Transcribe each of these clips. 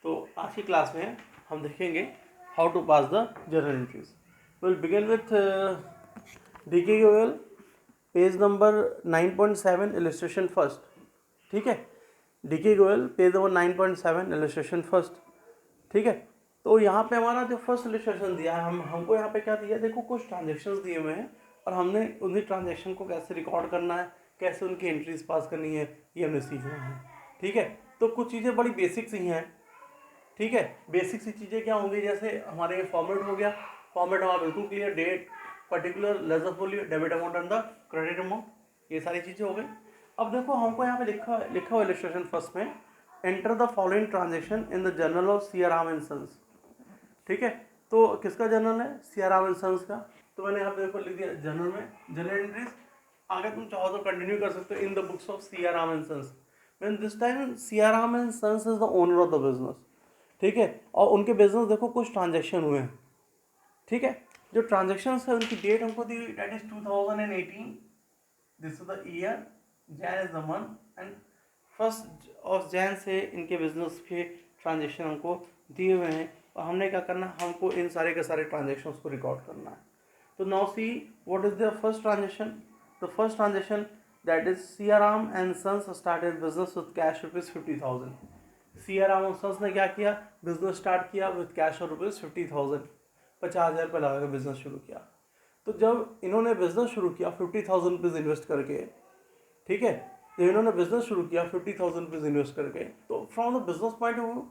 तो आज की क्लास में हम देखेंगे how to pass the journal entries. Will begin with D K Goyal, page number 9.7 illustration first. ठीक है, D K Goyal page number 9.7 illustration first. ठीक है, तो यहाँ पे हमारा जो फर्स्ट इलस्ट्रेशन दिया है, हमको यहाँ पे क्या दिया है, देखो कुछ ट्रांजेक्शन्स दिए हुए हैं और हमने उन्हीं ट्रांजेक्शन को कैसे रिकॉर्ड करना है, कैसे उनकी एंट्रीज पास करनी है, ये हमें सीखना है। ठीक है, तो कुछ चीज़ें बड़ी बेसिक सी हैं। ठीक है, बेसिक सी चीज़ें क्या होंगी, जैसे हमारे ये फॉर्मेट हो गया, फॉर्मेट हमारा बिल्कुल clear, date, particular, ledger folio, debit amount and the credit amount, ये सारी चीज़ें हो गई। अब देखो हमको यहाँ पे लिखा हुआ इलस्ट्रेशन फर्स्ट में, enter the following transaction in the journal of Siyaram and sons. ठीक है, तो किसका जर्नल है, सियाराम एंड सन्स का। तो मैंने यहाँ पे देखो लिख दिया जर्नल में, जर्नल एंट्रीज। आगे तुम चाहो तो कंटिन्यू कर सकते हो, in the books of Siyaram and sons. When this time Siyaram and sons is the owner of the business. ठीक है, और उनके बिजनेस देखो कुछ ट्रांजेक्शन हुए हैं। ठीक है, जो ट्रांजेक्शन है उनकी डेट हमको दी हुई, date is 2018। This is the year, Jan is the month and first of Jan से इनके बिजनेस के ट्रांजेक्शन हमको दिए हुए हैं और हमने क्या करना है, हमको इन सारे के सारे ट्रांजेक्शन को रिकॉर्ड करना है। तो now see what is the first transaction. The first transaction that is Siyaram and sons started business with cash ₹50,000। Siyaram and sons ने क्या किया, बिजनेस स्टार्ट किया विद कैश और ₹50,000, 50,000 रुपये लगा के बिजनेस शुरू किया। तो जब इन्होंने बिजनेस शुरू किया 50,000 रुपीज़ इन्वेस्ट करके, ठीक है, जब इन्होंने बिजनेस शुरू किया 50,000 रुपीज़ इन्वेस्ट करके, तो from the business point of view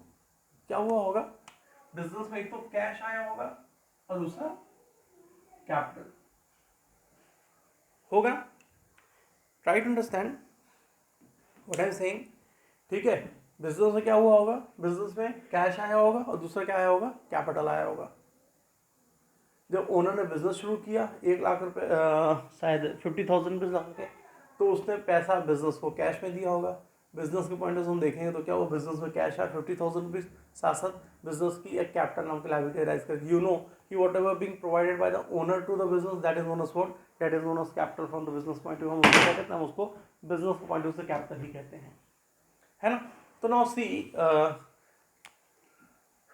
क्या हुआ होगा, बिजनेस में एक तो कैश आया होगा और दूसरा कैपिटल होगा। Try to understand what I am saying. ठीक है, बिजनेस में क्या हुआ होगा, बिजनेस में कैश आया होगा और दूसरा क्या आया होगा, कैपिटल आया होगा। जब ओनर ने बिजनेस शुरू किया 1,00,000 रुपये, शायद 50,000 रुपीज़ लगा के, तो उसने पैसा बिजनेस को कैश में दिया होगा। बिजनेस के पॉइंट से हम देखेंगे तो क्या हुआ, बिजनेस में कैश है 50,000 रुपीज़, साथ साथ बिजनेस की एक कैपिटल नाम की लायबिलिटी राइज करके, यू नो कि whatever being provided by the owner to the business, that is known as what, that is known as capital from the business point of view. हम उसको क्या कहते हैं, हम उसको बिजनेस के पॉइंट ऑफ व्यू से कैपिटल ही कहते हैं, है ना। तो नाउ सी,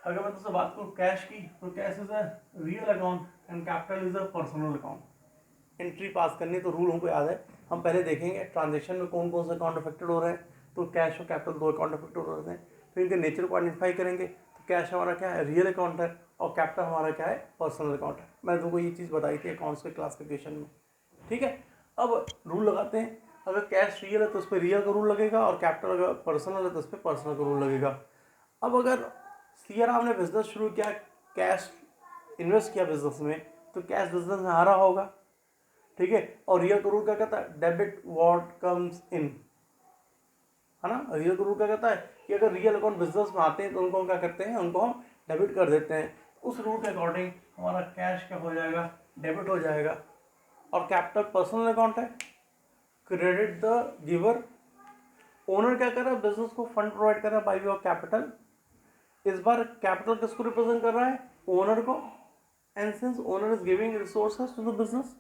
अगर मैं तुझसे बात करूँ कैश की, तो cash is a real account and capital is a personal account. Entry पास करनी तो रूल हमको याद है, हम पहले देखेंगे ट्रांजेक्शन में कौन कौन से अकाउंट अफेक्टेड हो रहे हैं। तो कैश और कैपिटल दो अकाउंट अफेक्टेड हो रहे हैं, फिर इनके नेचर को आइडेंटिफाई करेंगे। तो कैश हमारा क्या है, रियल अकाउंट है, और कैपिटल हमारा क्या है, पर्सनल अकाउंट है। मैंने तुमको ये चीज़ बताई थी अकाउंट्स के क्लासिफिकेशन में। ठीक है, अब रूल लगाते हैं। अगर कैश रियल है तो उस पर रियल का रूल लगेगा, और कैपिटल अगर पर्सनल है तो उस पर पर्सनल का रूल लगेगा। अब अगर सियाराम ने बिजनेस शुरू किया, कैश इन्वेस्ट किया बिजनेस में, तो कैश बिजनेस में आ रहा होगा। ठीक है, और रियल का रूल क्या कहता है, डेबिट व्हाट कम्स इन, है ना। रियल का रूल क्या कहता है कि अगर रियल अकाउंट बिजनेस में आते हैं तो उनको हम क्या करते हैं, उनको हम डेबिट कर देते हैं। उस रूल के अकॉर्डिंग हमारा कैश क्या हो जाएगा, डेबिट हो जाएगा। और कैपिटल पर्सनल अकाउंट है, क्रेडिट द गिवर। ओनर क्या कर रहा है, बिजनेस को फंड प्रोवाइड कर रहा है बाय वे ऑफ कैपिटल। इस बार कैपिटल किसको रिप्रेजेंट कर रहा है, ओनर को। And since owner is giving resources to the business,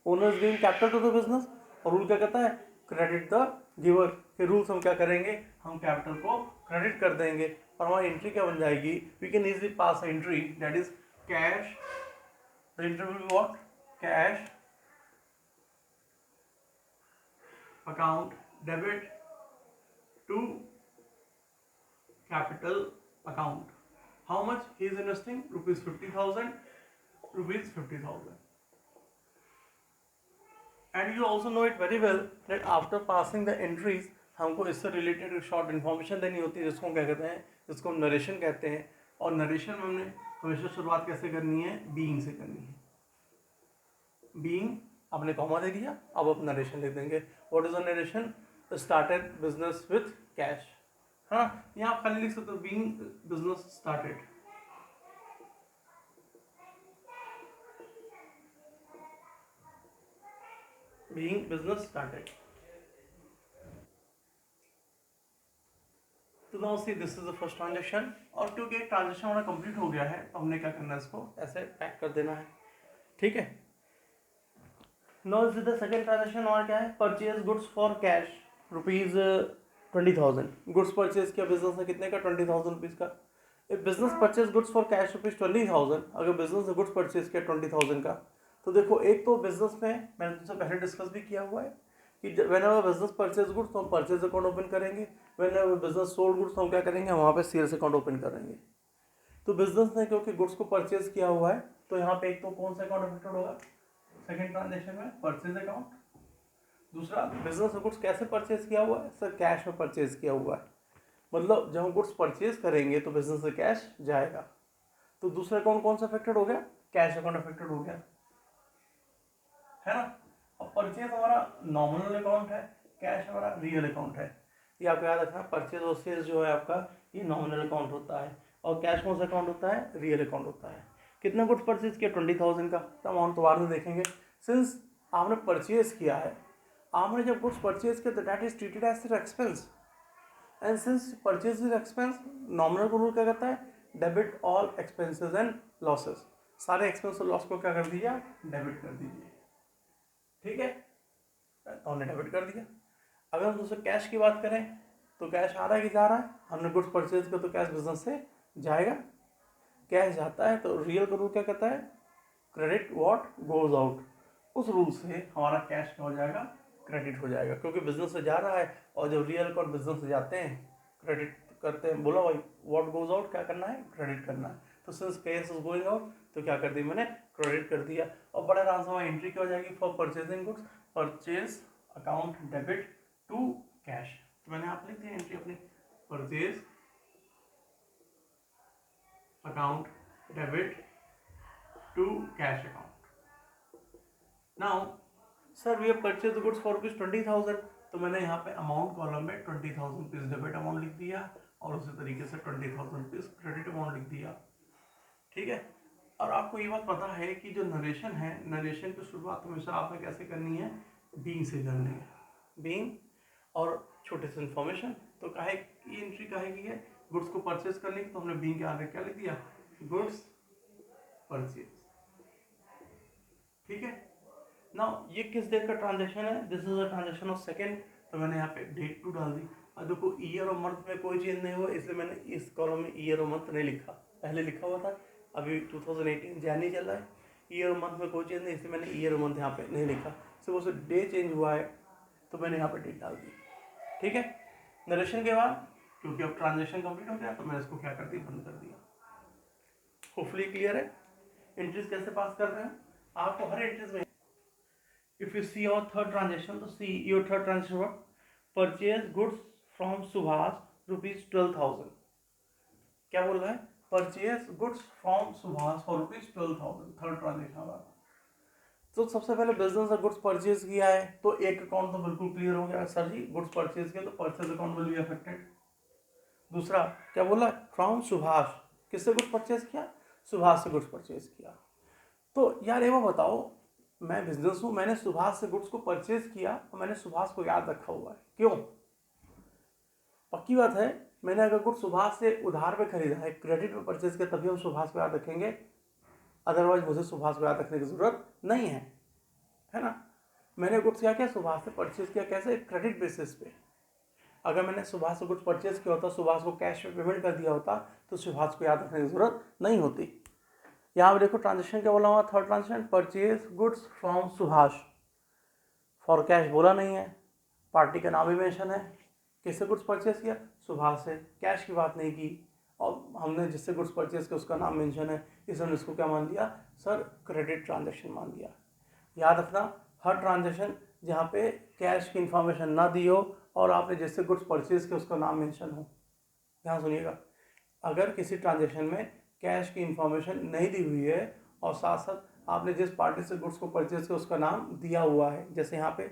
owner is giving capital to the business, और रूल क्या कहता है, क्रेडिट द गिवर। के रूल्स हम क्या करेंगे, हम कैपिटल को क्रेडिट कर देंगे और हमारी एंट्री क्या बन जाएगी, we can easily pass entry that is cash, the entry will be what, cash account debit to capital account. How much he is investing? Rupees 50,000. Rupees 50,000. And you also know it very well that after passing the entries, हमको इससे related short information देनी होती है, जिसको हम क्या कहते हैं, जिसको हम नरेशन कहते हैं। और नरेशन में हमने हमेशा शुरुआत कैसे करनी है, बीइंग से करनी है। बीइंग आपने कॉमा दे दिया, अब आप नरेशन लिख देंगे। What is a narration, started business with cash. हाँ, यहाँ आप खाली लिख सकते हो being business started. Being business started. तो now see this is the first transaction. और क्योंकि एक ट्रांजेक्शन हमारा कंप्लीट हो गया है, तो हमने क्या करना है, इसको ऐसे पैक कर देना है। ठीक है, now this is the second transaction. और क्या है, purchase goods for cash rupees 20,000। Goods purchase किया बिजनेस ने कितने का, 20,000 रुपीज़ का। Business purchase goods for cash rupees 20,000। अगर बिजनेस ने गुड्स परचेज किया 20,000 का, तो देखो एक तो बिजनेस में मैंने तुमसे पहले डिस्कस भी किया हुआ है कि व्हेनेवर बिजनेस परचेज गुड्स तो हम परचेज अकाउंट ओपन करेंगे, व्हेनेवर बिजनेस सोल्ड गुड्स तो हम क्या करेंगे, वहाँ पे सेल्स अकाउंट ओपन करेंगे। तो बिजनेस ने क्योंकि गुड्स को परचेज किया हुआ है, तो यहाँ पे एक तो कौन सा अकाउंट अफेक्टेड होगा, सेकंड ट्रांजेक्शन में परचेज अकाउंट। दूसरा, बिजनेस ने गुड्स कैसे परचेज किया हुआ है, सर कैश में परचेज किया हुआ है, मतलब जब हम गुड्स परचेज करेंगे तो बिजनेस से कैश जाएगा। तो दूसरा अकाउंट कौन सा अफेक्टेड हो गया, कैश अकाउंट अफेक्टेड हो गया, है ना। अब परचेज हमारा नॉमिनल अकाउंट है, कैश हमारा रियल अकाउंट है। ये आपको याद रखना, परचेज और सेल्स जो है आपका ये नॉमिनल अकाउंट होता है, और कैश कौन सा अकाउंट होता है, रियल अकाउंट होता है। कितना गुड्स परचेज किया, 20,000 का, तो अमाउंट तो बाद में देखेंगे। सिंस आपने परचेज किया है, आपने जब गुड्स परचेज किया तो that is treated as expense, and since purchase is expense, nominal को रूल क्या कहता है, debit all expenses and losses. सारे एक्सपेंस और लॉस को क्या कर दीजिए, डेबिट कर दीजिए, ठीक है, तो हमने डेबिट कर दिया। अगर हम दूसरे कैश की बात करें तो कैश आ रहा है कि जा रहा है, हमने गुड्स परचेज किया तो कैश बिजनेस से जाएगा, कैश जाता है तो रियल का रूल क्या कहता है, क्रेडिट व्हाट गोज आउट। उस रूल से हमारा कैश क्या हो जाएगा, क्रेडिट हो जाएगा, क्योंकि बिजनेस से जा रहा है, और जब रियल अकाउंट बिजनेस से जाते हैं क्रेडिट करते हैं, बोला भाई व्हाट गोज आउट क्या करना है, क्रेडिट करना है। तो since cash is going out तो क्या कर दिया मैंने, क्रेडिट कर दिया। और बड़ा आराम से हमारी एंट्री क्या हो जाएगी, for purchasing goods purchase account debit to cash. तो मैंने आप लिख दिया एंट्री अपनी, purchase account debit to cash account. Now sir we have purchase goods for rupees 20,000, तो मैंने यहाँ पे अमाउंट कॉलम में 20,000 रुपीज डेबिट अमाउंट लिख दिया, और उसी तरीके से 20,000 रुपीज क्रेडिट अमाउंट लिख दिया, ठीक है। और आपको ये बात पता है कि जो नरेशन है, नरेशन की शुरुआत हमेशा आपने कैसे करनी है, बीइंग से करनी है, बीइंग और छोटे से इन्फॉर्मेशन। तो काहे की एंट्री काहे की है, गुड्स को परचेज करने की, तो हमने बीइंग के आगे क्या लिख दिया, गुड्स परचेज, ठीक है। नाउ ये किस डेट का ट्रांजेक्शन है, this is a transaction of second, तो मैंने यहाँ पे डेट टू डाल दी। अब देखो ईयर और मंथ में कोई चेंज नहीं हुआ, इसलिए मैंने इस कॉलम में ईयर और मंथ नहीं लिखा, पहले लिखा हुआ था, अभी 2018 जानी चल रहा है, ईयर और मंथ में कोई चेंज नहीं, इसलिए मैंने ईयर और मंथ यहाँ पे नहीं लिखा। सिर्फ उसे डे चेंज हुआ है तो मैंने यहाँ पे डेट डाल दी, ठीक है। नरेशन के बाद क्योंकि अब ट्रांजेक्शन कंप्लीट हो गया तो मैंने इसको क्या कर दिया, बंद कर दिया। होपफुली क्लियर है। एंट्रीज कैसे पास कर रहे हैं आपको हर एंट्रीज में। If you see your third transaction, तो see your third transaction what? Purchase goods from Subhas rupees 12,000. क्या बोल रहा है? Purchase goods from Subhas for rupees 12,000. Third transaction वाला। तो सबसे पहले बिजनेस ने गुड्स परचेज किया है, तो एक अकाउंट तो बिल्कुल क्लियर हो गया, सर जी गुड्स परचेज किया तो purchase account will be affected. दूसरा क्या बोला, फ्रॉम सुभाष, किससे गुड्स परचेज किया, सुभाष से गुड्स परचेज किया। तो यार ये वो बताओ, मैं बिजनेस हूँ, मैंने सुभाष से गुड्स को परचेज किया और मैंने सुभाष को याद रखा हुआ है, क्यों, पक्की बात है, मैंने अगर गुड्स सुभाष से उधार पे खरीदा है, क्रेडिट पे परचेज किया, तभी हम सुभाष को याद रखेंगे, अदरवाइज मुझे सुभाष को याद रखने की जरूरत नहीं है ना। मैंने गुड्स क्या किया, सुभाष से परचेज किया, कैसे, क्रेडिट बेसिस पे। अगर मैंने सुभाष से गुड्स परचेज किया होता, सुभाष को कैश पे पेमेंट कर दिया होता, तो सुभाष को याद रखने की जरूरत नहीं होती। यहाँ पे देखो ट्रांजेक्शन क्या बोला हुआ, third transaction, purchase goods from Subhash for cash बोला नहीं है, पार्टी का नाम भी मेंशन है, किससे गुड्स परचेज किया, सुभाष से, कैश की बात नहीं की, और हमने जिससे गुड्स परचेज किया उसका नाम मेंशन है, इसलिए इसको क्या मान दिया, सर क्रेडिट ट्रांजेक्शन मान दिया। याद रखना हर ट्रांजेक्शन जहाँ पे कैश की इंफॉर्मेशन ना दी हो और आपने जिससे गुड्स परचेज किया उसका नाम मेंशन हो, ध्यान सुनिएगा, अगर किसी ट्रांजेक्शन में कैश की इंफॉर्मेशन नहीं दी हुई है और साथ साथ आपने जिस पार्टी से गुड्स को परचेज किया उसका नाम दिया हुआ है, जैसे यहाँ पे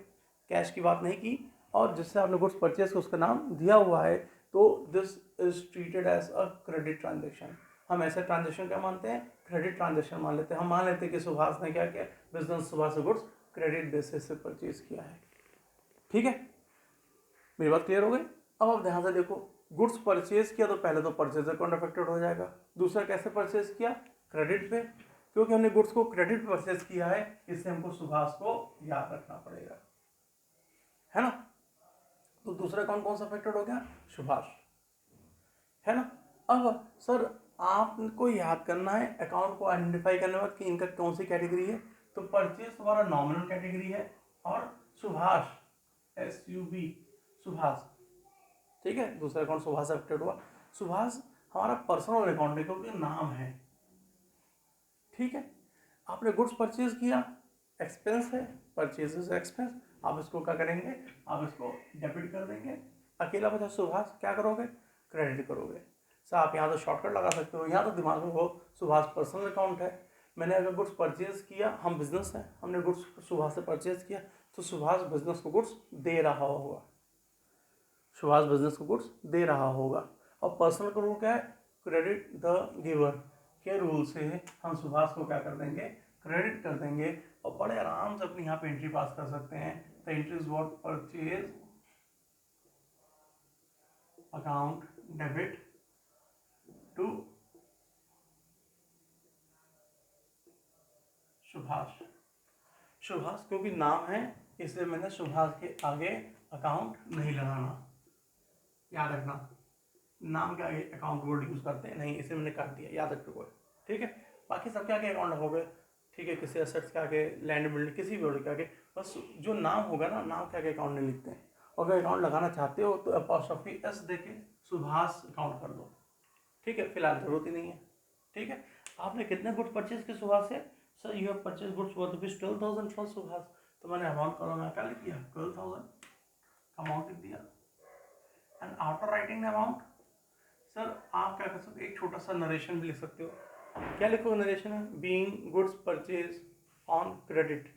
कैश की बात नहीं की और जिससे आपने गुड्स परचेज किया उसका नाम दिया हुआ है, तो this is treated as a credit transaction. हम ऐसे ट्रांजेक्शन क्या मानते हैं, क्रेडिट ट्रांजेक्शन मान लेते हैं। हम मान लेते हैं कि सुभाष ने क्या किया, बिजनेस सुभाष से गुड्स क्रेडिट बेसिस से परचेज किया है, ठीक है, मेरी बात क्लियर हो गई। अब आप ध्यान से देखो, गुड्स परचेज किया तो पहले तो परचेज अकाउंट अफेक्टेड हो जाएगा, दूसरा कैसे परचेज किया, क्रेडिट पे, क्योंकि हमने गुड्स को क्रेडिट पे परचेज किया है, इससे हमको सुभाष को याद रखना पड़ेगा, है ना। तो दूसरा अकाउंट कौन सा अफेक्टेड हो गया? सुभाष, है ना। अब सर आपको याद करना है अकाउंट को आइडेंटिफाई करने के बाद कि इनका कौन सी कैटेगरी है। तो परचेज तुम्हारा नॉमिनल कैटेगरी है और सुभाष SUB सुभाष, ठीक है। दूसरा अकाउंट सुभाष अफेक्टेड हुआ। सुभाष हमारा पर्सनल अकाउंट है क्योंकि नाम है, ठीक है। आपने गुड्स परचेज किया, एक्सपेंस है, परचेज इज एक्सपेंस, आप इसको क्या करेंगे? आप इसको डेबिट कर देंगे। अकेला बचा सुभाष, क्या करोगे? क्रेडिट करोगे। सर आप यहाँ तो शॉर्टकट लगा सकते हो, यहाँ तो दिमाग में हो सुभाष पर्सनल अकाउंट है। मैंने अगर गुड्स परचेज किया, हम बिजनेस है, हमने गुड्स सुभाष से परचेज किया, तो सुभाष बिजनेस को गुड्स दे रहा होगा, सुभाष बिजनेस को गुड्स दे रहा होगा। और पर्सनल का रूल क्या है? क्रेडिट द गिवर के रूल से हम सुभाष को क्या कर देंगे? क्रेडिट कर देंगे। और बड़े आराम से अपनी यहाँ पे एंट्री पास कर सकते हैं। The entry is what? Purchase account debit to Subhash. Subhash क्योंकि नाम है इसलिए मैंने सुभाष के आगे अकाउंट नहीं लगाना, याद रखना। नाम के आगे अकाउंट वर्ड यूज करते हैं नहीं, इसे मैंने काट दिया, याद रखो, ठीक है। बाकी सबके आगे अकाउंट रखोगे, ठीक है। किसी एसेट्स के आगे, लैंड बिल्डिंग, किसी भी वर्ड के आगे, बस जो नाम होगा ना, नाम के आगे अकाउंट नहीं लिखते हैं। और अगर अकाउंट लगाना चाहते हो तो अपॉस्ट्रोफी S देके सुभाष अकाउंट कर दो, ठीक है। फिलहाल जरूरत ही नहीं है, ठीक है। आपने कितने गुड्स परचेज किए सुभाष से? Sir you have purchase goods worth ₹12,000 from Subhash. तो मैंने अमाउंट कॉलम में क्या लिख दिया? 12,000 अमाउंट लिख दिया। And after writing the amount, sir आप क्या कर सकते हो? एक छोटा सा नरेशन भी लिख सकते हो। क्या लिखोगे नरेशन में? Being goods purchase on credit,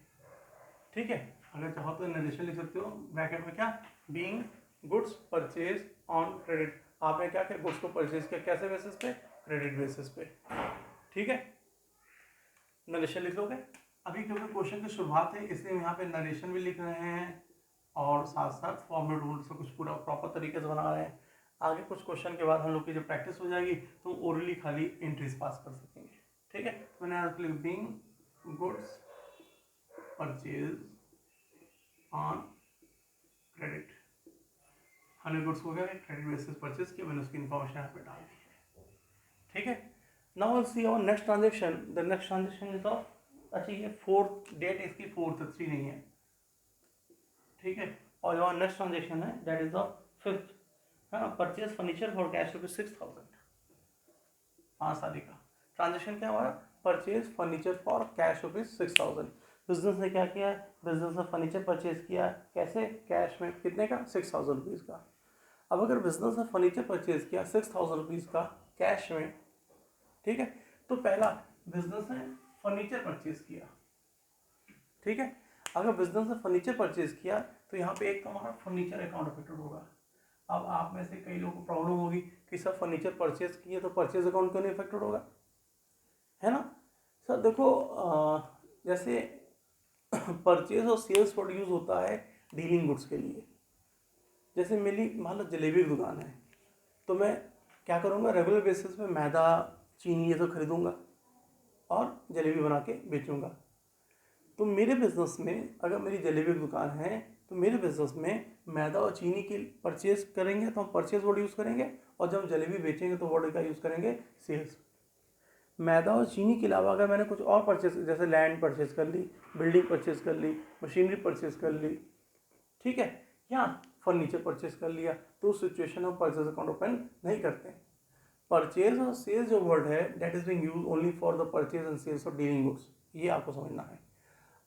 ठीक है। अगर चाहो तो नरेशन लिख सकते हो ब्रैकेट में, क्या? Being goods purchase on credit. आपने क्या किया? गुड्स को परचेज किया, कैसे बेसिस पे? क्रेडिट बेसिस पे, ठीक है। नरेशन लिख लोगे। अभी क्योंकि क्वेश्चन की शुरुआत है इसलिए हम यहाँ पे नरेशन भी लिख रहे हैं और साथ साथ फॉर्मेट रूल से कुछ पूरा प्रॉपर तरीके से बना रहे हैं। आगे कुछ क्वेश्चन के बाद हम लोग की जब प्रैक्टिस हो जाएगी तो ओरली खाली एंट्रीज पास कर सकेंगे, ठीक है। मैंने यहाँ लिख being goods purchase on credit, हमने गुड्स को क्या क्रेडिट बेसिस परचेज किया, मैंने उसकी इन्फॉर्मेशन यहाँ पे डाल दी है, ठीक है। Now will see our next transaction. The next transaction is of, अच्छा ये 4th डेट इसकी 4th 3 नहीं है, ठीक है। और जो नेक्स्ट ट्रांजेक्शन है दैट इज ऑफ 5th, है ना। परचेज फर्नीचर फॉर कैश ₹6,000, 5 तारीख का ट्रांजेक्शन क्या हमारा? Purchase furniture for cash ₹6,000। Business ने क्या किया? बिजनेस ने फर्नीचर परचेज किया, कैसे? कैश में, कितने का? ₹6,000 का। अब अगर बिजनेस ने फर्नीचर परचेज किया ₹6,000 का कैश में, ठीक है, तो पहला बिजनेस ने फर्नीचर परचेज किया, ठीक है। अगर बिजनेस ने फर्नीचर परचेज किया तो यहाँ पे एक तो हमारा फर्नीचर अकाउंट अफेक्टेड होगा। अब आप में से कई लोगों को प्रॉब्लम होगी कि सर फर्नीचर परचेज किए तो परचेज अकाउंट क्यों नहीं अफेक्टेड होगा, है ना। सर देखो जैसे परचेज और सेल्स वर्ड यूज होता है डीलिंग गुड्स के लिए। जैसे मेरी मान लो जलेबी की दुकान है तो मैं क्या करूँगा? रेगुलर बेसिस पे मैदा, चीनी ये सब खरीदूंगा और जलेबी बना के बेचूंगा। तो मेरे बिजनेस में अगर मेरी जलेबी की दुकान है तो मेरे बिजनेस में मैदा और चीनी की परचेज करेंगे तो हम परचेज वर्ड यूज़ करेंगे, और जब जलेबी बेचेंगे तो वर्ड का यूज़ करेंगे? सेल्स। मैदा और चीनी के अलावा अगर मैंने कुछ और परचेज, जैसे लैंड परचेज कर ली, बिल्डिंग परचेज कर ली, मशीनरी परचेज कर ली, ठीक है, या फर्नीचर परचेज कर लिया, तो उस सिचुएशन में परचेज अकाउंट ओपन नहीं करते। परचेज और सेल्स जो वर्ड है that is being used only for the purchase and sales of dealing goods, ये आपको समझना है।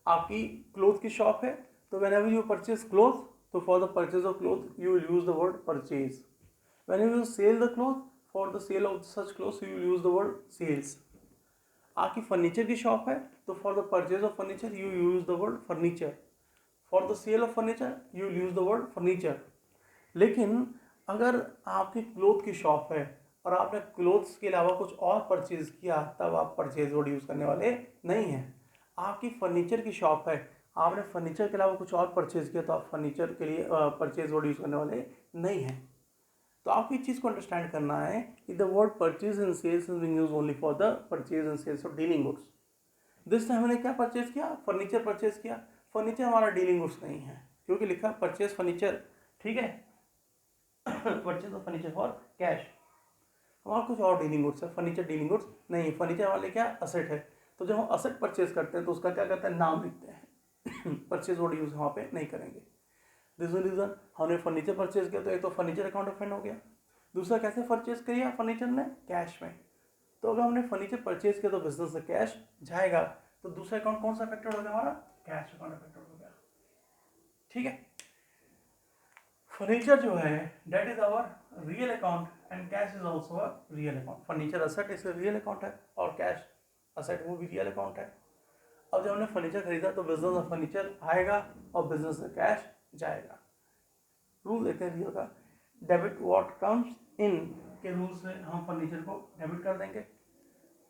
आपकी क्लोथ की शॉप है तो whenever you purchase cloth, तो for the purchase of cloth you will use the word purchase. Whenever you sell the cloth, for the sale of such clothes you will use the word sales. आपकी furniture की shop है तो for the purchase of furniture you use the word furniture. For the sale of furniture you will use the word furniture. लेकिन अगर आपकी cloth की shop है और आपने क्लोथ्स के अलावा कुछ और परचेज किया तब आप परचेज वर्ड यूज़ करने वाले नहीं हैं। आपकी फर्नीचर की शॉप है, आपने फर्नीचर के अलावा कुछ और परचेज किया तो आप फर्नीचर के लिए परचेज वर्ड यूज़ करने वाले नहीं हैं। तो आपको इस चीज़ को अंडरस्टैंड करना है कि the word purchase and sales is being used only for the purchase and sales of dealing goods. This time हमने क्या परचेज किया? फर्नीचर परचेज किया। फर्नीचर हमारा डीलिंग गुड्स नहीं है क्योंकि लिखा परचेज फर्नीचर, ठीक है। Purchase of furniture for cash. हमारा कुछ और डीलिंग गुड्स है, फर्नीचर डीलिंग गुड्स नहीं, फर्नीचर वाले क्या असेट है, तो जब हम असेट परचेज करते हैं तो उसका क्या करते हैं, नाम लिखते हैं। परचेज वर्ड यूज वहाँ पे नहीं करेंगे। दिस रीजन हमने फर्नीचर परचेज किया तो एक तो फर्नीचर अकाउंट ओपन हो गया, दूसरा कैसे परचेज किया फर्नीचर ने, कैश में। तो अगर हमने फर्नीचर परचेज किया तो बिजनेस से कैश जाएगा, तो दूसरा अकाउंट कौन सा अफेक्टेड हो गया हमारा, कैश अकाउंट अफेक्टेड हो गया। ठीक है, फर्नीचर जो है that is our real account and cash is also a real account. Furniture asset is real account है और कैश असेट वो भी रियल अकाउंट है। अब जब हमने फर्नीचर खरीदा तो बिजनेस में फर्नीचर आएगा और बिजनेस में कैश जाएगा। रूल देखते हैं रियल का, डेबिट व्हाट कम्स इन के रूल से हम फर्नीचर को डेबिट कर देंगे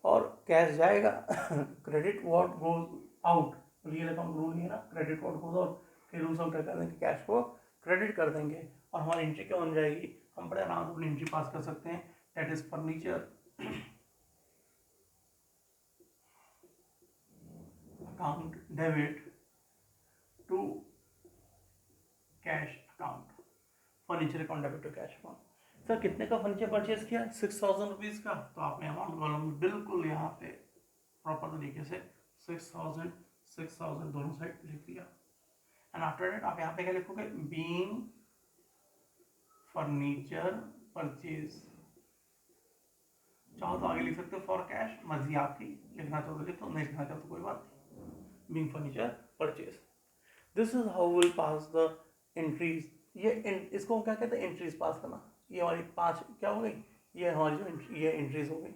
और कैश जाएगा। Credit what goes out, real account rule नहीं है ना, क्रेडिट व्हाट गोज आउट के रूल से हम क्या कर देंगे, कैश को क्रेडिट कर देंगे और हमारी एंट्री क्या बन जाएगी, हम बड़े आराम से अपनी एंट्री पास कर सकते हैं, that is furniture account debit to cash account, furniture account debit to cash account. Sir कितने का फर्नीचर परचेज किया, 6,000 रुपीज़ का, तो आपने अमाउंट कॉलम बिल्कुल यहाँ पे प्रॉपर तरीके से 6,000 दोनों साइड लिख दिया। एंड आफ्टर दैट आप यहाँ पे क्या लिखोगे, बीइंग फर्नीचर परचेज, चाहो तो आगे लिख सकते हो फॉर कैश, मर्जी आपकी, लिखना चाहो तो लिख लो, नहीं लिखना चाहो तो कोई बात नहीं। Being furniture purchase, this is how will pass the entries. ये इसको हम क्या कहते हैं, एंट्रीज पास करना। ये हमारी 5 क्या हो गई, ये हमारी जो एंट्री, ये एंट्रीज हो गई।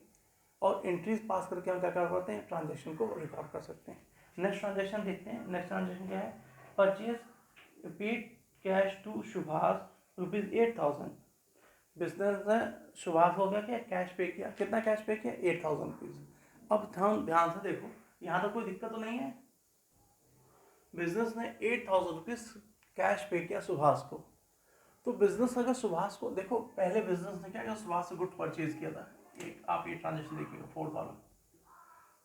और एंट्रीज पास करके हम क्या कर पाते हैं, ट्रांजेक्शन को रिकॉर्ड कर सकते हैं। नेक्स्ट ट्रांजेक्शन देखते हैं। नेक्स्ट ट्रांजेक्शन क्या है, purchase paid cash to Subhash ₹8,000। Business ने सुभाष हो गया क्या, कैश पे किया, कितना कैश पे किया, 8,000 रुपीज़। अब ध्यान से देखो, यहाँ तक कोई दिक्कत तो नहीं है। बिजनेस ने 8,000 रुपीज़ कैश पे किया सुभाष को, तो बिजनेस अगर सुभाष को देखो, पहले बिजनेस ने क्या किया, सुभाष से गुड्स परचेज किया था। एक आप ये ट्रांजेक्शन देखिएगा 4th वाला,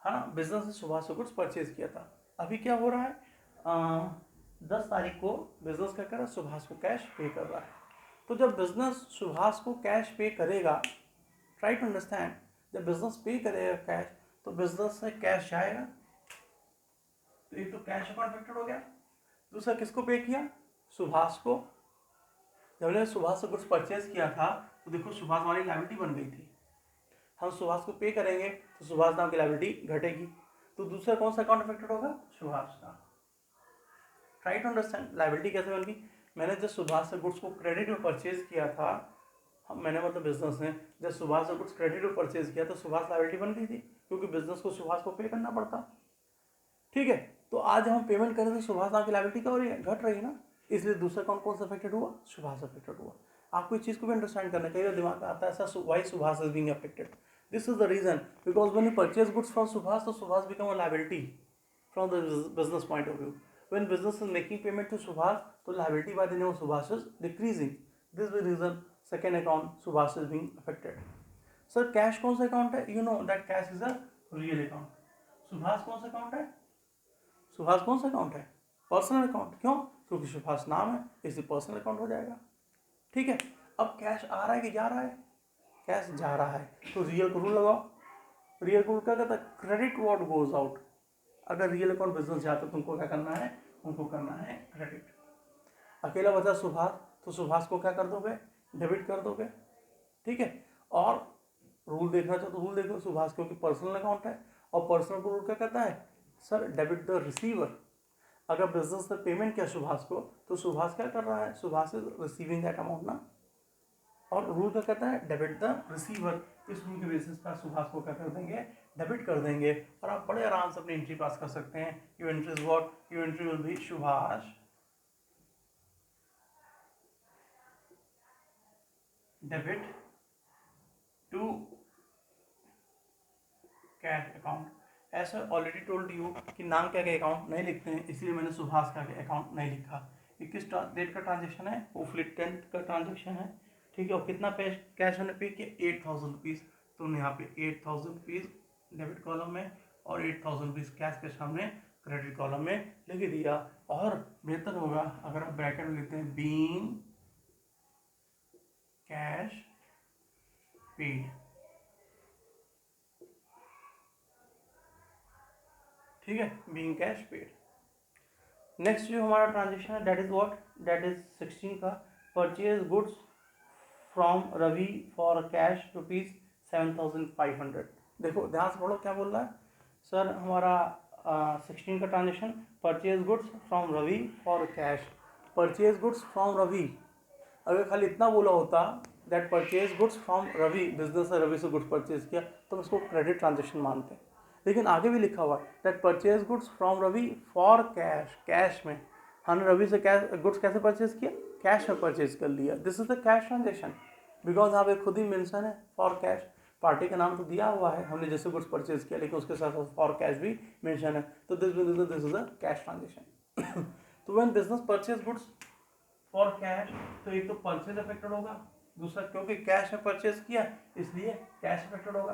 है ना, बिजनेस ने सुभाष से गुड्स परचेज किया था। अभी क्या हो रहा है, 10 तारीख को बिजनेस क्या कर रहा है, सुभाष को कैश पे कर रहा है। तो जब बिजनेस सुभाष को कैश पे करेगा, ट्राई टू अंडरस्टैंड, जब बिजनेस पे करेगा कैश तो बिजनेस से कैश जाएगा, तो एक तो कैश अकाउंट अफेक्टेड हो गया, दूसरा किसको पे किया, सुभाष को। जब हमने सुभाष से गुड्स परचेज किया था तो देखो सुभाष हमारी लायबिलिटी बन गई थी, हम सुभाष को पे करेंगे तो सुभाष नाम की लायबिलिटी घटेगी, तो दूसरा कौन सा अकाउंट अफेक्टेड होगा, सुभाष का। ट्राई टू अंडरस्टैंड लायबिलिटी कैसे बन गई, मैंने जब सुभाष से गुड्स को क्रेडिट में परचेज किया था, मैंने मतलब बिजनेस ने जब सुभाष से गुड्स क्रेडिट में परचेज किया तो सुभाष लायबिलिटी बन गई थी, क्योंकि बिजनेस को सुभाष को पे करना पड़ता। ठीक है, तो आज हम पेमेंट करें तो सुभाष नाम की लायबिलिटी क्या हो रही है, घट रही है ना, इसलिए दूसरा अकाउंट कौन सा अफेक्टेड हुआ, सुभाष अफेक्टेड हुआ। आपको इस चीज़ को भी अंडरस्टैंड करना चाहिए, दिमाग में आता है ऐसा, why Subhash is being affected, this is the reason, because when you purchase goods from Subhash तो Subhash become a liability from the business point of view. When business is making payment to Subhash, so liability by the name of Subhash is decreasing. This is the reason second account Subhash is being affected. Sir, cash कौन सा account है? You know that cash is a real account. Subhash कौन सा account है? सुभाष कौन सा account है? Personal account. क्यों? क्योंकि सुभाष नाम है, इसलिए personal account हो जाएगा। ठीक है, अब कैश आ रहा है कि जा रहा है? कैश जा रहा है, तो रियल को रूल लगाओ। रियल को क्या कहता है, क्रेडिट व्हाट गोज आउट। अगर रियल अकाउंट बिजनेस जाता है तुमको क्या करना है, उनको करना है क्रेडिट। अकेला बचा सुभाष, तो सुभाष को क्या कर दोगे, डेबिट कर दोगे। ठीक है, और रूल देखना चाहो तो रूल देखो, सुभाष क्योंकि पर्सनल अकाउंट है और पर्सनल को रूल क्या कहता है, सर डेबिट द रिसीवर। अगर बिजनेस ने पेमेंट किया सुभाष को तो सुभाष क्या कर रहा है, Subhash is receiving that amount ना, और रूल क्या कहता है, डेबिट द रिसीवर। इस रूल के बेसिस पर सुभाष को क्या कर देंगे, डेबिट कर देंगे, और आप बड़े आराम से अपनी एंट्री पास कर सकते हैं। You entry is what, you entry will be Subhash debit to cash account. ऐसा ऑलरेडी टोल्ड यू कि नाम क्या के अकाउंट नहीं लिखते हैं, इसलिए मैंने सुभाष का अकाउंट नहीं लिखा। ये किस डेट का ट्रांजेक्शन है, होपफुली 10th का ट्रांजेक्शन है। ठीक है, और कितना कैश मैंने पे किया, 8,000 रुपीज़, तो हमने यहाँ पे 8,000 रुपीज़ डेबिट कॉलम में और 8,000 रुपीज़ कैश के सामने क्रेडिट कॉलम में लिख दिया। और बेहतर होगा अगर आप ब्रैकेट में लिखते हैं बीइंग कैश पेड, ठीक है, बीइंग कैश पेड। नेक्स्ट जो हमारा ट्रांजेक्शन है that is what, that is 16 का, purchase goods from Ravi for cash rupees 7500। देखो ध्यान से पढ़ो क्या बोल रहा है सर, हमारा 16 का transaction, purchase goods from Ravi for cash. Purchase goods from Ravi, अगर खाली इतना बोला होता that purchase goods from Ravi, business से रवि से गुड्स परचेज किया, तो हम इसको क्रेडिट ट्रांजेक्शन मानते हैं। लेकिन आगे भी लिखा हुआ है that purchase goods from Ravi for cash, cash में हमने रवि से कैश गुड्स कैसे परचेज किया, कैश में परचेज कर लिया, this is the cash transaction. Because यहाँ पे खुद ही मेंशन है फॉर कैश, पार्टी का नाम तो दिया हुआ है हमने जैसे गुड्स परचेज किया, लेकिन उसके साथ साथ फॉर कैश भी मेंशन है, तो this is a cash transaction. तो when business purchase goods for cash, तो एक तो परचेज अफेक्टेड होगा, दूसरा क्योंकि कैश में परचेज किया इसलिए कैश अफेक्टेड होगा।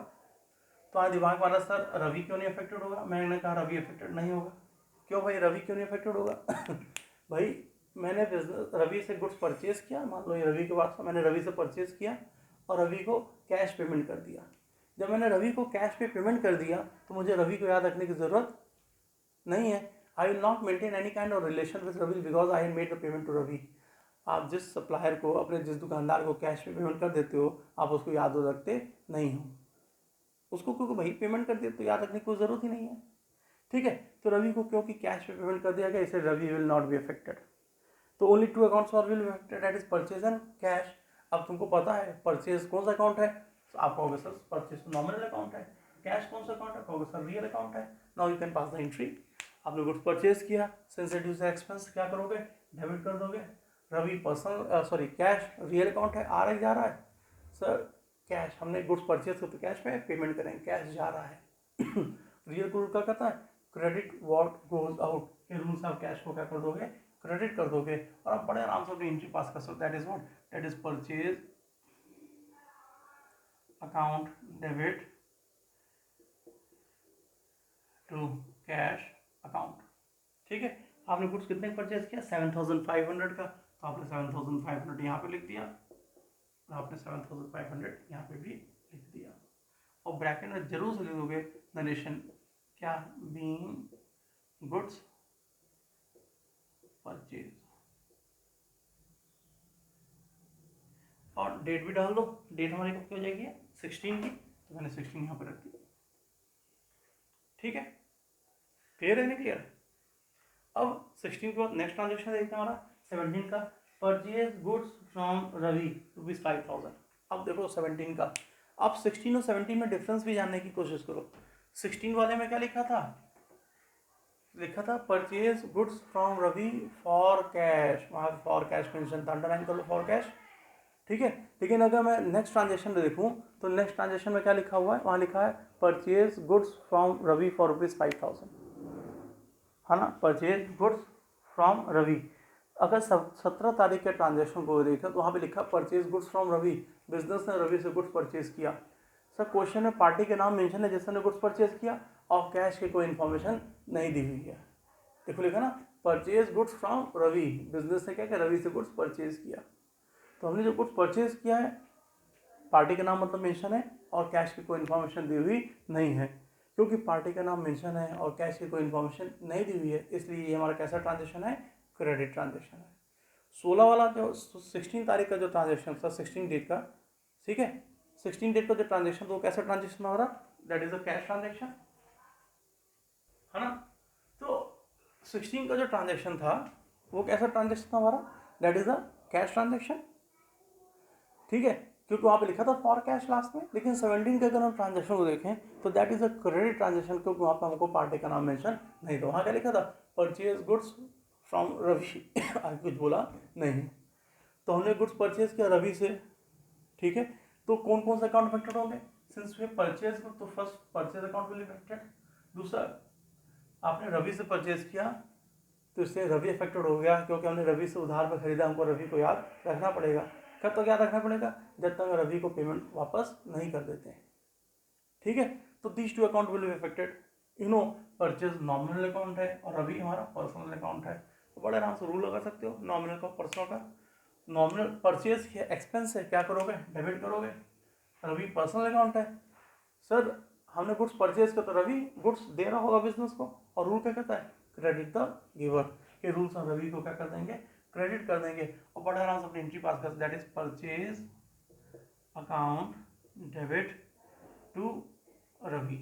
तो आज दिमाग वाला सर रवि क्यों नहीं अफेक्टेड होगा, मैंने कहा रवि अफेक्टेड नहीं होगा। क्यों भाई रवि क्यों नहीं अफेक्टेड होगा? भाई मैंने बिजनेस रवि से गुड्स परचेज किया, मान लो ये रवि के बाद मैंने रवि से परचेज किया और रवि को कैश पेमेंट कर दिया। जब मैंने रवि को कैश पे पेमेंट कर दिया तो मुझे रवि को याद रखने की ज़रूरत नहीं है। I will not maintain any kind of relation with Ravi because I made the payment to Ravi. आप जिस सप्लायर को, अपने जिस दुकानदार को कैश पे पेमेंट कर देते हो, आप उसको याद रखते नहीं हो उसको, क्योंकि भाई पेमेंट कर दिया तो याद रखने की कोई ज़रूरत ही नहीं है, ठीक है। तो रवि को क्योंकि कैश पे पेमेंट कर दिया गया, इसलिए Ravi will not be affected. तो only two accounts are will be affected, that is purchase and cash. अब तुमको पता है परचेज कौन सा अकाउंट है, तो आप कहोगे सर परचेज तो नॉमिनल अकाउंट है, कैश कौन सा अकाउंट है, कहोगे सर रियल अकाउंट है। Now you can pass the entry. आपने गुड्स परचेज किया, सिंस इट इज एक्सपेंस क्या करोगे, डेबिट कर दोगे। Ravi personal sorry cash real account है, आ रहा है जा रहा है सर, कैश हमने गुड्स परचेज करते कैश पे पेमेंट करेंगे, कैश जा रहा है। रियल रूल क्या कहता है, क्रेडिट व्हाट गोज आउट, ये रूल से आप कैश को क्या कर दोगे, क्रेडिट कर दोगे, और आप बड़े आराम से अपनी एंट्री पास कर सकते। That is what, that is purchase account debit to cash account, ठीक है। आपने गुड्स कितने का परचेज किया, 7500 का, तो आपने 7500 यहाँ पे लिख दिया और आपने 7500 यहाँ पे भी लिख दिया, और ब्रैकेट में जरूर से लिख दोगे नरेशन क्या, बीइंग गुड्स परचेज, और डेट भी डाल दो। डेट हमारी कब की हो जाएगी 16 की, तो मैंने 16 यहाँ पर रख दी, ठीक है। क्लियर है नहीं क्लियर? अब 16 के बाद नेक्स्ट ट्रांजेक्शन देखते हैं हमारा 17 का, purchase goods from Ravi rupees 5000। अब देखो 17 का, अब 16 और 17 में डिफरेंस भी जानने की कोशिश करो। 16 वाले में क्या लिखा था, लिखा था purchase goods from Ravi for cash, वहाँ फॉर कैश मेंशन था, अंडरलाइन कर लो फॉर कैश, ठीक है। लेकिन अगर मैं नेक्स्ट ट्रांजेक्शन देखूँ तो नेक्स्ट ट्रांजेक्शन में क्या लिखा हुआ है, वहाँ लिखा है purchase goods from Ravi for rupees 5000, है ना, परचेज गुड्स फ्रॉम रवि। अगर 17 तारीख के ट्रांजेक्शन को देखें तो वहाँ पे लिखा purchase goods from Ravi, business ने रवि से गुड्स परचेज किया। सर क्वेश्चन में पार्टी के नाम मेंशन है जिसने गुड्स परचेज किया, और कैश की कोई इन्फॉर्मेशन नहीं दी हुई है। देखो लिखा ना purchase goods from Ravi, business ने क्या किया, रवि से गुड्स परचेज किया। तो हमने जो गुड्स परचेज किया है, पार्टी का नाम मतलब मेंशन है और कैश की कोई इन्फॉर्मेशन दी हुई नहीं है। क्योंकि पार्टी का नाम मेंशन है और कैश की कोई इन्फॉर्मेशन नहीं दी हुई है, इसलिए ये हमारा कैसा ट्रांजेक्शन है, क्रेडिट ट्रांजेक्शन है। 16 वाला जो 16 तारीख का जो ट्रांजेक्शन था, 16 डेट का, ठीक है, 16 डेट का जो ट्रांजेक्शन, तो कैसा ट्रांजेक्शन हो रहा, that is a cash transaction, है ना। तो 16 का जो ट्रांजेक्शन था वो कैसा ट्रांजेक्शन था हमारा, that is a cash transaction, ठीक है, क्योंकि वहाँ पे लिखा था फॉर कैश लास्ट में। लेकिन 17 के अगर हम ट्रांजेक्शन को देखें तो that is a credit transaction, क्योंकि वहाँ पे हमको पार्टी का नाम मेंशन नहीं था। वहाँ क्या लिखा था, परचेज गुड्स फ्रॉम रवि, आगे कुछ बोला नहीं, तो हमने गुड्स परचेज किया रवि से, ठीक है। तो कौन कौन से अकाउंट अफेक्टेड होंगे, सिंस वे परचेज, तो first purchase account will be affected. दूसरा आपने रवि से परचेज किया तो इससे रवि अफेक्टेड हो गया, क्योंकि हमने रवि से उधार पर खरीदा, हमको रवि को याद रखना पड़ेगा। कब तक याद रखना पड़ेगा, जब तक रवि को पेमेंट वापस नहीं कर देते हैं, ठीक है। तो these two account will be affected, you know, purchase nominal account है और रवि हमारा पर्सनल अकाउंट है, तो बड़े आराम से रूल लगा सकते हो नॉमिनल का पर्सनल का। नॉमिनल परचेज एक्सपेंस है, क्या करोगे, डेबिट करोगे। रवि पर्सनल अकाउंट है, सर हमने गुड्स परचेज किया तो रवि गुड्स दे रहा होगा बिजनेस को, और रूल क्या कहता है, क्रेडिट द गिवर। ये रूल्स हम रवि को क्या कर देंगे, क्रेडिट कर देंगे, और बड़ा आराम से अपनी एंट्री पास कर, that is purchase account debit to Ravi.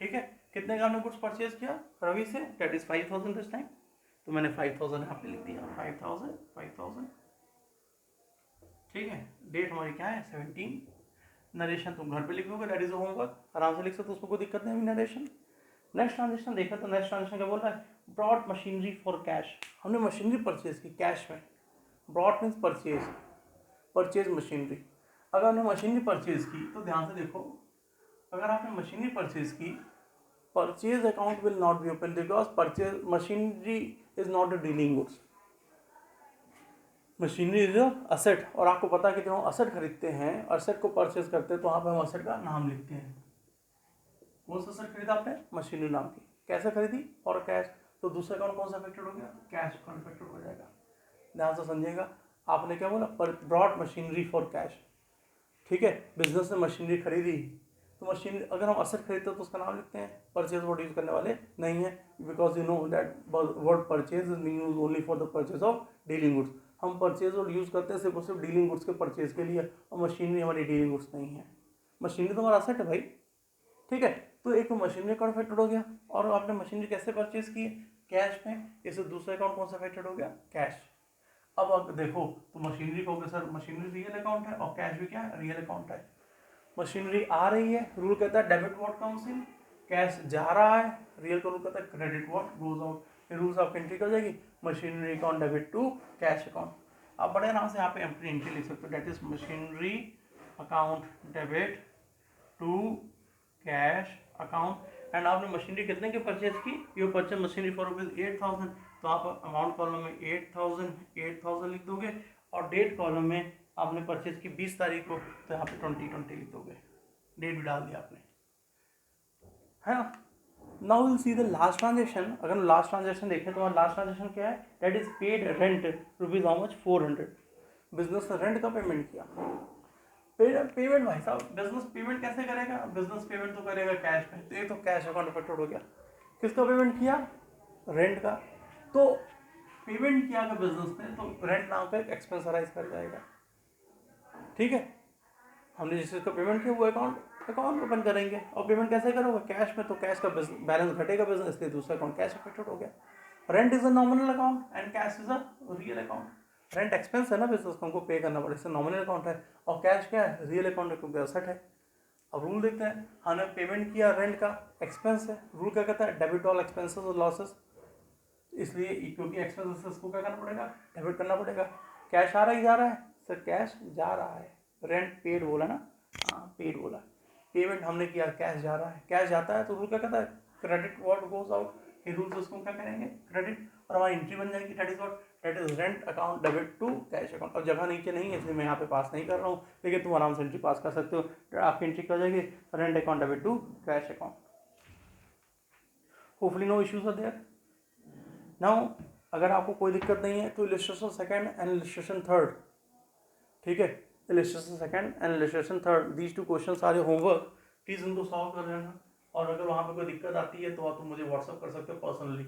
ठीक है, कितने का हमने गुड्स परचेज किया रवि से, दैट इज 5000 दिस टाइम, तो मैंने 5000 यहाँ पे लिख दिया, 5000। ठीक है, डेट हमारी क्या है 17। नरेशन तुम घर पे लिखोगे, दैट इज होमवर्क, आराम से लिख सकते हो, उसमें कोई दिक्कत नहीं है नरेशन। नेक्स्ट ट्रांजेक्शन देखा तो नेक्स्ट ट्रांजेक्शन क्या बोल रहा है, ब्रॉड मशीनरी फॉर कैश। हमने मशीनरी परचेज की कैश में, ब्रॉड मीन्स परचेज मशीनरी। अगर हमने मशीनरी परचेज की तो ध्यान से देखो, अगर आपने मशीनरी परचेज की, purchase account will not be open because purchase machinery is not a dealing goods, machinery is asset. और आपको पता है कि जब हम असेट खरीदते हैं, असेट को परचेज करते हैं, तो वहाँ पर हम असेट का नाम लिखते हैं। कौन सा असेट खरीदा आपने, मशीनरी नाम की, कैसे खरीदी, और कैश, तो दूसरा अकाउंट कौन सा अफेक्टेड हो गया, कैश अकाउंट अफेक्टेड हो जाएगा। ध्यान से समझिएगा, आपने क्या बोला, ब्रॉड मशीनरी फॉर कैश। ठीक है, बिजनेस ने मशीनरी खरीदी, तो मशीनरी अगर हम असेट खरीदते हैं तो उसका नाम लिखते हैं, परचेज वर्ड यूज करने वाले नहीं है, because you know that word purchase is use only for the purchase of dealing goods. हम परचेज वर्ड यूज करते हैं सिर्फ और सिर्फ डीलिंग गुड्स के परचेज के लिए, और मशीनरी हमारी डीलिंग गुड्स नहीं है। मशीनरी तो हमारा असेट है भाई। ठीक है, तो एक मशीनरी अकाउंट अफेक्टेड हो गया, और आपने मशीनरी कैसे परचेज की, कैश में, इससे दूसरा अकाउंट कौन सा अफेक्टेड हो गया, कैश। अब अगर देखो तो मशीनरी को सर मशीनरी रियल अकाउंट है, और कैश भी क्या है, रियल अकाउंट है। मशीनरी आ रही है, रूल कहता है debit what comes in, cash जा रहा है, रियल का रूल कहता है क्रेडिट व्हाट गोज आउट। ये रूल्स आपकी एंट्री कर जाएगी, machinery account debit to cash account. आप बड़े आराम से यहाँ पे अपनी एंट्री लिख सकते हो, that is machinery account debit to cash account. And आपने मशीनरी कितने की परचेज की, you purchase machinery for rupees 8000, तो आप अमाउंट कॉलम में 8000 लिख दोगे, और डेट कॉलम में आपने परचेज की 20 तारीख को, तो यहाँ पे 2020 लिख दोगे, डेट भी डाल दिया आपने, है ना। Now will see the last transaction. अगर हम लास्ट ट्रांजेक्शन देखें तो लास्ट ट्रांजेक्शन क्या है, that is paid rent rupees how much 400। Business ने रेंट का पेमेंट किया, पेमेंट भाई साहब बिजनेस पेमेंट कैसे करेगा, बिजनेस पेमेंट तो करेगा कैश में, तो ये तो कैश अकाउंट अफेक्टेड हो गया। किसका पेमेंट किया, रेंट का, तो पेमेंट किया अगर बिजनेस ने, तो रेंट नाम का एक एक्सपेंस अराइज कर जाएगा। ठीक है, हमने जिस चीज़ का पेमेंट किया वो अकाउंट ओपन करेंगे, और पेमेंट कैसे करोगे, कैश में, तो कैश का बैलेंस घटेगा बिजनेस, इसलिए दूसरा अकाउंट कैश अफेक्टेड हो गया। Rent is a nominal account and cash is a real account. Rent expense है ना बिजनेस को, हमको पे करना पड़ेगा, इससे नॉमिनल अकाउंट है, और कैश क्या है, रियल अकाउंट है क्योंकि असेट है। अब रूल देखते हैं, हमने पेमेंट किया रेंट का, एक्सपेंस है, रूल क्या कहता है, डेबिट ऑल एक्सपेंसेस और लॉसेस, इसलिए क्योंकि एक्सपेंसेस को क्या करना पड़ेगा, डेबिट करना पड़ेगा। कैश आ रहा ही जा रहा है, सर कैश जा रहा है, रेंट पेड बोला ना, हाँ पेड बोला, पेमेंट हमने किया, कैश जा रहा है, कैश जाता है तो रूल क्या कहता है, क्रेडिट व्हाट गोज आउट। ये रूल्स उसको क्या करेंगे, क्रेडिट, और हमारी एंट्री बन जाएगी, that is what, that is rent account debit to cash account. और जगह नीचे नहीं है इसलिए मैं यहाँ पे पास नहीं कर रहा हूँ, लेकिन तुम आराम से एंट्री पास कर सकते हो, आपकी एंट्री कर जाएगी rent account debit to cash account. Hopefully no issues are there. Now अगर आपको कोई दिक्कत नहीं है तो illustration second and illustration third, ठीक है, illustration second and illustration third, these two questions are your homework, please उनको सॉल्व कर लेना। और अगर वहाँ पे कोई दिक्कत आती है तो आप मुझे व्हाट्सअप कर सकते हो पर्सनली।